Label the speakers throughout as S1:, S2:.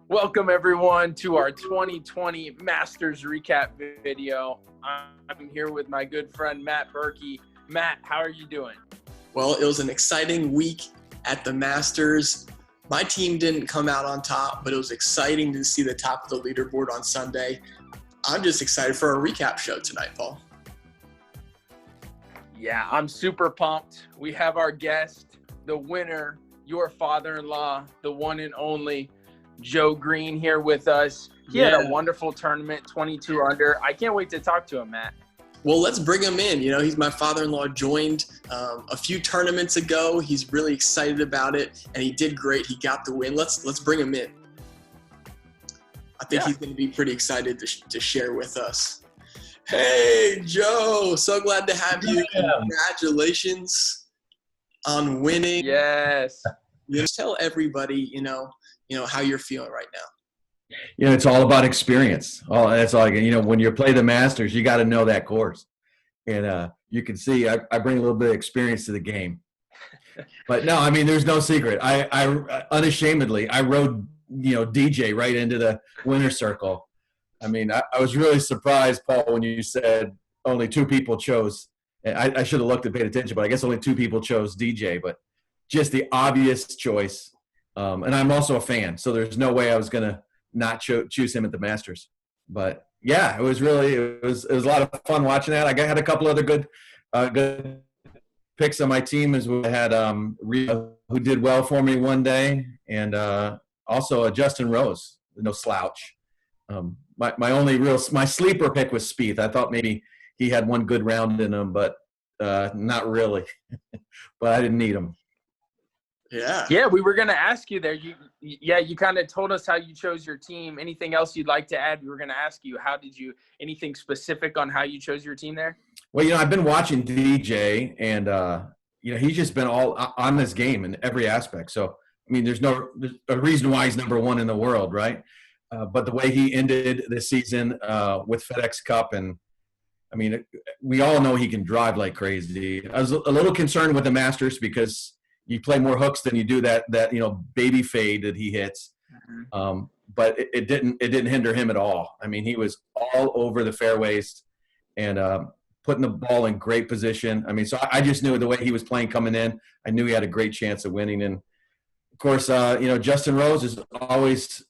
S1: Welcome everyone to our 2020 Masters recap video. I'm here with my good friend Matt Berkey. Matt, how are you doing?
S2: Well, it was an exciting week at the Masters. My team didn't come out on top, but it was exciting to see the top of the leaderboard on Sunday. I'm just excited for our recap show tonight, Paul.
S1: Yeah, I'm super pumped. We have our guest, the winner, your father-in-law, the one and only Joe Green here with us. He had a wonderful tournament, 22 under. I can't wait to talk to him, Matt.
S2: Well, let's bring him in. You know, he's my father-in-law, joined a few tournaments ago. He's really excited about it, and he did great. He got the win. Let's bring him in. I think he's going to be pretty excited to share with us. Hey, Joe, so glad to have you. Congratulations on winning.
S1: Yes.
S2: Just tell everybody, you know how you're feeling right now.
S3: You know, it's all about experience. That's all. When you play the Masters, you got to know that course, and you can see I bring a little bit of experience to the game. But no, I mean, there's no secret. I unashamedly I rode DJ right into the winner's circle. I mean, I was really surprised, Paul, when you said only two people chose. I should have looked and paid attention, but I guess only two people chose DJ. But just the obvious choice. And I'm also a fan, so there's no way I was going to not choose him at the Masters. But yeah, it was a lot of fun watching that. I had a couple other good picks on my team. As we had Rita, who did well for me one day, and also Justin Rose, no slouch. My sleeper pick was Spieth. I thought maybe he had one good round in him, but not really. But I didn't need him.
S1: Yeah, we were going to ask you there. You kind of told us how you chose your team. Anything else you'd like to add? We were going to ask you, anything specific on how you chose your team there?
S3: Well, I've been watching DJ, and, he's just been all on this game in every aspect. So, I mean, there's a reason why he's number one in the world, right? But the way he ended this season with FedEx Cup, and, I mean, we all know he can drive like crazy. I was a little concerned with the Masters because – you play more hooks than you do that baby fade that he hits. But it didn't hinder him at all. I mean, he was all over the fairways and putting the ball in great position. I mean, so I just knew the way he was playing coming in, I knew he had a great chance of winning. And of course, Justin Rose is always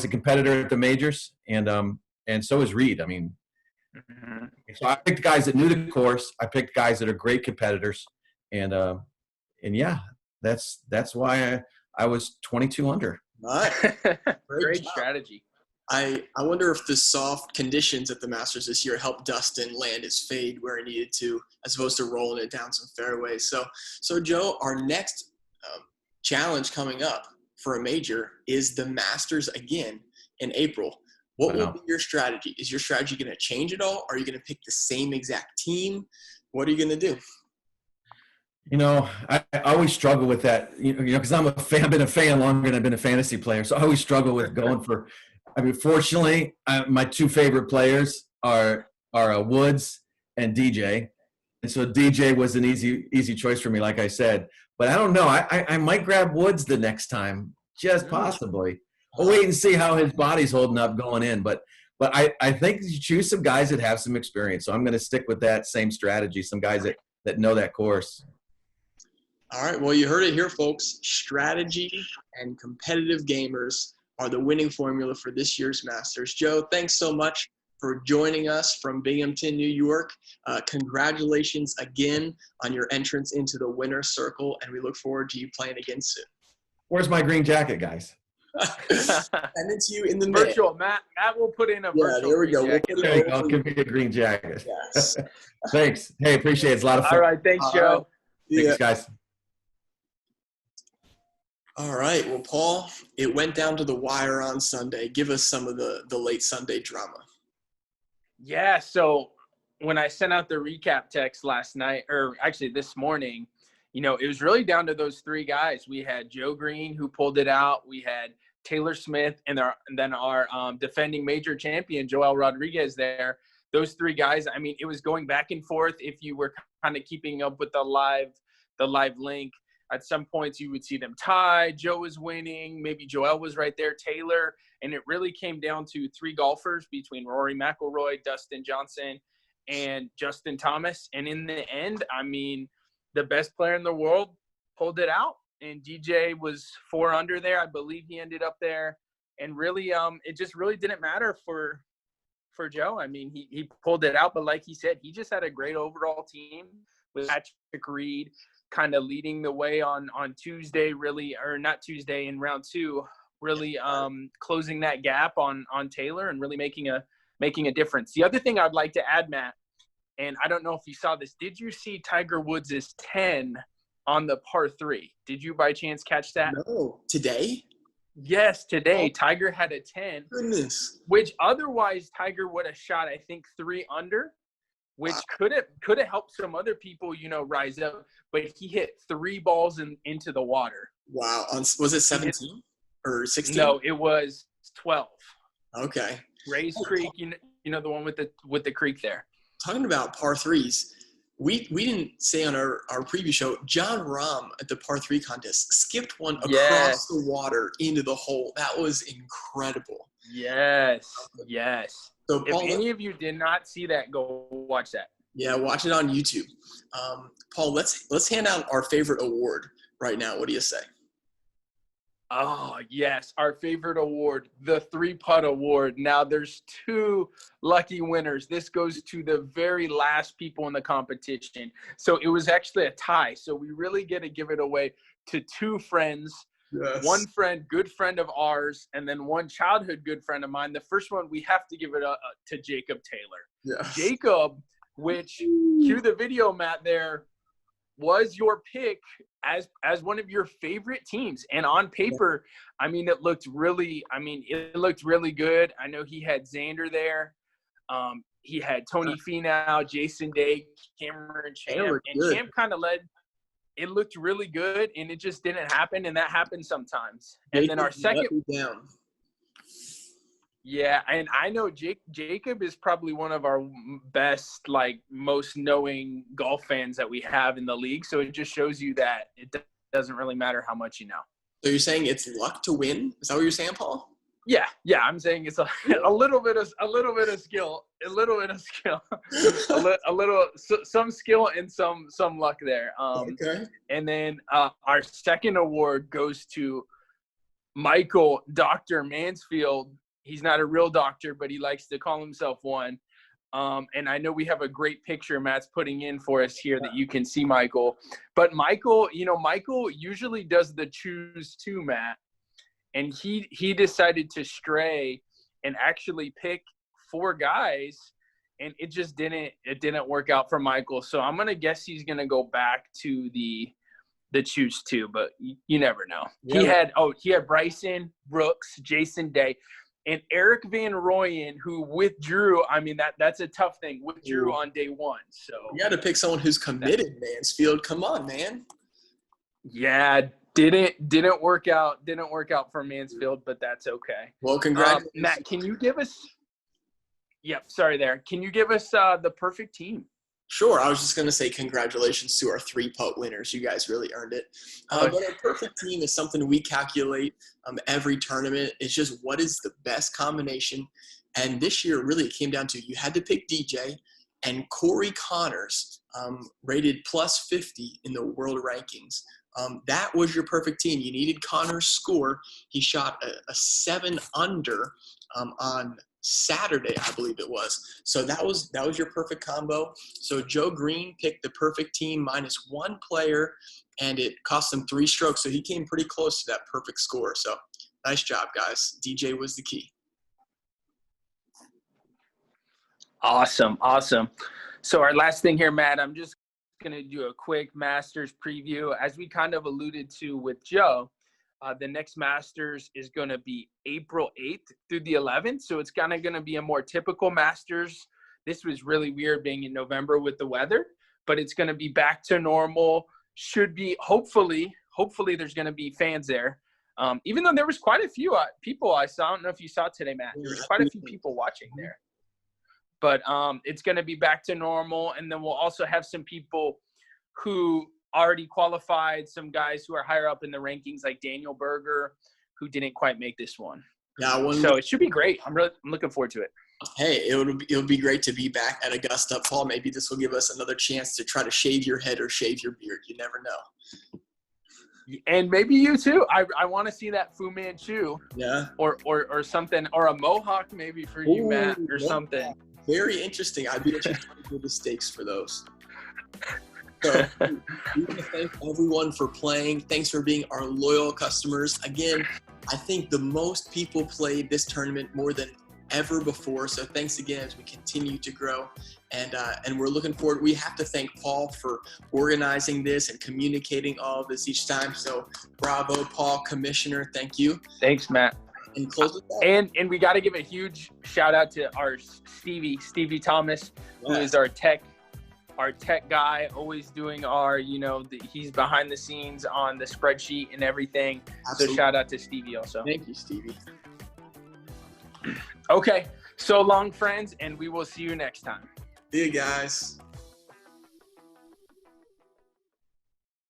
S3: a competitor at the majors, and so is Reed. I mean, so I picked guys that knew the course. I picked guys that are great competitors, and yeah, that's why I was 22 under.
S2: Right.
S1: Great strategy.
S2: I wonder if the soft conditions at the Masters this year helped Dustin land his fade where he needed to, as opposed to rolling it down some fairways. So Joe, our next challenge coming up for a major is the Masters again in April. What will be your strategy? Is your strategy going to change at all? Are you going to pick the same exact team? What are you going to do?
S3: I always struggle with that, because I've been a fan longer than I've been a fantasy player. So I always struggle with going for, fortunately, my two favorite players are Woods and DJ. And so DJ was an easy choice for me, like I said. But I don't know. I might grab Woods the next time, just possibly. We'll wait and see how his body's holding up going in. But I think you choose some guys that have some experience. So I'm going to stick with that same strategy, some guys that know that course.
S2: All right, well, you heard it here, folks. Strategy and competitive gamers are the winning formula for this year's Masters. Joe, thanks so much for joining us from Binghamton, New York. Congratulations again on your entrance into the winner's circle, and we look forward to you playing again soon.
S3: Where's my green jacket, guys?
S2: Send it to you in the mail.
S1: Virtual. Matt will put in a virtual.
S2: There we go.
S3: There you go. Give me a green jacket.
S2: Yes.
S3: Thanks. Hey, appreciate it. It's a lot of fun.
S1: All right, thanks, Joe.
S3: Thanks, guys.
S2: All right. Well, Paul, it went down to the wire on Sunday. Give us some of the late Sunday drama.
S1: Yeah. So when I sent out the recap text last night, or actually this morning, it was really down to those three guys. We had Joe Green, who pulled it out. We had Taylor Smith, and then our defending major champion, Joel Rodriguez there. Those three guys, I mean, it was going back and forth if you were kind of keeping up with the live link. At some points, you would see them tie. Joe was winning. Maybe Joel was right there, Taylor. And it really came down to 3 golfers between Rory McIlroy, Dustin Johnson, and Justin Thomas. And in the end, I mean, the best player in the world pulled it out. And DJ was 4 under there. I believe he ended up there. And really, it just really didn't matter for Joe. I mean, he pulled it out. But like he said, he just had a great overall team with Patrick Reed kind of leading the way on Tuesday, really, or not Tuesday, in round 2, really closing that gap on Taylor and really making a difference. The other thing I'd like to add, Matt, and I don't know if you saw this, did you see Tiger Woods' 10 on the par 3? Did you by chance catch that?
S2: No. Today?
S1: Yes, today. Tiger had a 10.
S2: Goodness.
S1: Which otherwise Tiger would have shot, I think, 3 under, which could have helped some other people, rise up. But he hit 3 balls into the water.
S2: Wow. Was it 17 or 16?
S1: No, it was 12.
S2: Okay.
S1: Rays Creek, the one with the creek there.
S2: Talking about par 3s, we didn't say on our preview show, John Rahm at the par 3 contest skipped one across the water into the hole. That was incredible.
S1: Yes.
S2: So Paul,
S1: if any of you did not see that, go watch that.
S2: Yeah, watch it on YouTube. Paul, let's hand out our favorite award right now. What do you say?
S1: Oh, yes. Our favorite award, the 3-putt award. Now, there's 2 lucky winners. This goes to the very last people in the competition. So it was actually a tie. So we really get to give it away to 2 friends. Yes. 1 friend, good friend of ours, and then 1 childhood good friend of mine. The first one, we have to give it to Jacob Taylor.
S2: Yes.
S1: Jacob, which, cue the video, Matt, there, was your pick as one of your favorite teams. And on paper, I mean, it looked really good. I know he had Xander there. He had Tony Finau, Jason Day, Cameron Champ, and Champ kind of led. It looked really good, and it just didn't happen, and that happens sometimes. And then our second – yeah, and I know Jacob is probably one of our best, most knowing golf fans that we have in the league. So it just shows you that it doesn't really matter how much you know.
S2: So you're saying it's luck to win? Is that what you're saying, Paul?
S1: Yeah. I'm saying it's a little bit of skill, some skill and some luck there.
S2: Okay.
S1: And then our second award goes to Michael Dr. Mansfield. He's not a real doctor, but he likes to call himself one. And I know we have a great picture Matt's putting in for us here that you can see Michael. But Michael usually does the choose two, Matt. And he decided to stray and actually pick 4 guys. And it just didn't work out for Michael. So I'm going to guess he's going to go back to the choose 2, but you never know. Yeah. He had Bryson Brooks, Jason Day, and Eric Van Rooyen, who withdrew. I mean, that's a tough thing. Withdrew on day 1. So
S2: you got to pick someone who's committed, Mansfield. Come on, man.
S1: Yeah, didn't work out. Didn't work out for Mansfield, but that's okay.
S2: Well, congratulations,
S1: Matt. Can you give us? Yep. Sorry, there. Can you give us the perfect team?
S2: Sure. I was just going to say congratulations to our 3-putt winners. You guys really earned it. But our perfect team is something we calculate every tournament. It's just what is the best combination. And this year, really, it came down to you had to pick DJ and Corey Connors, rated plus 50 in the world rankings. That was your perfect team. You needed Connor's score. He shot a 7 under on Saturday, I believe it was. So that was your perfect combo. So Joe Green picked the perfect team minus 1 player, and it cost him 3 strokes. So he came pretty close to that perfect score. So nice job, guys. DJ was the key.
S1: Awesome. So our last thing here, Matt, I'm just going to do a quick Masters preview. As we kind of alluded to with Joe, the next Masters is going to be April 8th through the 11th. So it's kind of going to be a more typical Masters. This was really weird being in November with the weather, but it's going to be back to normal. Should be, hopefully there's going to be fans there. Even though there was quite a few people I saw. I don't know if you saw today, Matt. There was quite a few people watching there. But it's going to be back to normal. And then we'll also have some people who already qualified, some guys who are higher up in the rankings like Daniel Berger, who didn't quite make this one.
S2: Yeah,
S1: so it should be great. I'm looking forward to it.
S2: Hey, it'll be great to be back at Augusta. Paul, maybe this will give us another chance to try to shave your head or shave your beard. You never know.
S1: And maybe you too. I want to see that Fu Manchu.
S2: Yeah.
S1: Or something, or a mohawk maybe for you, Matt, or something.
S2: Very interesting. I'd be interested in the stakes for those. So we want to thank everyone for playing. Thanks for being our loyal customers. Again, I think the most people played this tournament more than ever before. So thanks again as we continue to grow. And we're looking forward. We have to thank Paul for organizing this and communicating all of this each time. So bravo, Paul, Commissioner. Thank you.
S1: Thanks, Matt.
S2: And close with that.
S1: And we got to give a huge shout out to our Stevie Thomas, who is our tech guy, always doing our, he's behind the scenes on the spreadsheet and everything. Absolutely. So shout out to Stevie also.
S2: Thank you, Stevie.
S1: Okay. So long, friends, and we will see you next time.
S2: See you guys.